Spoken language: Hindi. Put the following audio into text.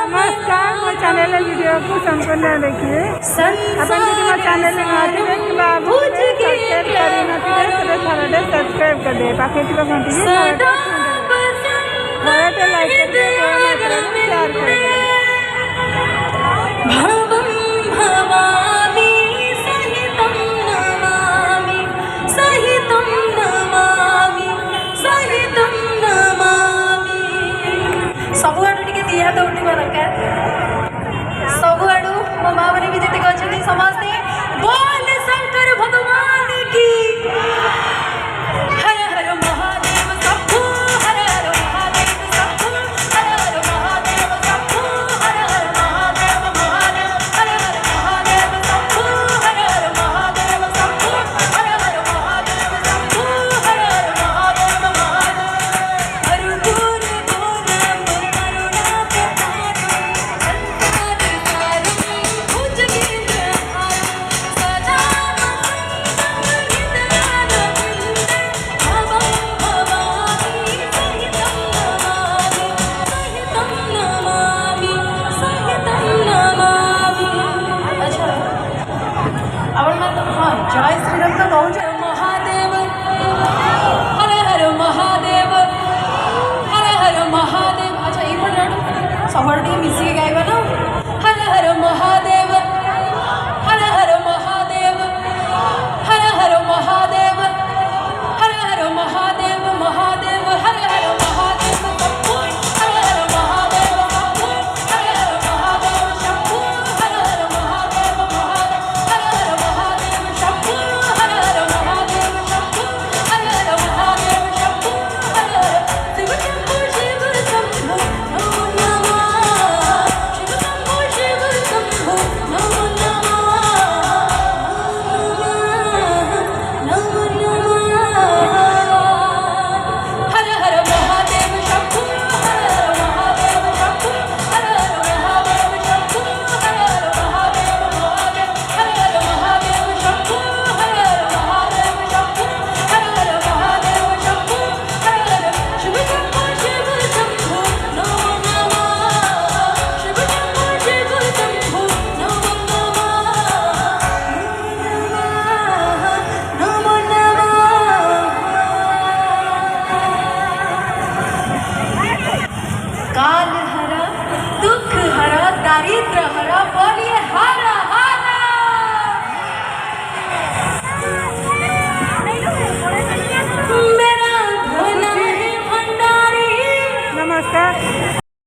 नमस्कार मो चैनल वीडियो को संपूर्ण देखिए अपन यदि मो चैनल में आते कि बाबू सब्सक्राइब करी नथिले तबे थरडे सब्सक्राइब कर दे पाखे टिपा घंटी थरडे लाइक कर दे शेयर कर दे भवं भवामि सहितं नमामि सहितं नमामि सहितं नमामि सबु आडू टिके दिया तो उठिबा दरकार सबु आडू मो मां माने भी जेते कहछनी समस्ते बोल शंकर भगवान की हर हर महादेव शंभो हर हर महादेव शंभो हर हर महादेव शंभो हर हर महादेव महादेव हर हर महादेव शंभो हर हर महादेव शंभो हर हर महादेव शंभो हर हर महादेव महादेव हर गुण गुणम करुणा के पारम संसारी सारम भुजगेंद्र हारम सदा वसंतम हृदयारविंदे भवं भवामि सहितं नमामि सहितं नमामि अच्छा अब मैं तो हाँ जय श्री राम का कहूँ जय महादेव हर हर महादेव हर हर महादेव अच्छा ये पढ़ रहा सबड़ी मिसी गाइबा ना हर हर महादेव हर हर महादेव हर हर महादेव हर हर महादेव महादेव हर हर महादेव शंभो हर हर महादेव शंभो हर हर महादेव शंभो हर हर महादेव महादेव हर हर महादेव शंभो हर हर महादेव शंभो हर हर महादेव शंभो हर हर शिव शंभो शिव शंभो नमो नमः शिव शंभो शिव शंभो नमो नमः नमो नमः हर हर महादेव शंभो हर हर महादेव शंभो हर हर महादेव शंभो हर हर महादेव महादेव हर हर महादेव शंभो हर हर महादेव शंभो हर हर महादेव शंभो हर हर शिव शंभो शिव शंभो नमो नमः शिव शंभो शिव शंभो नमो नमः नमो नमः काल हरा दुख हरा दारिद्र हरा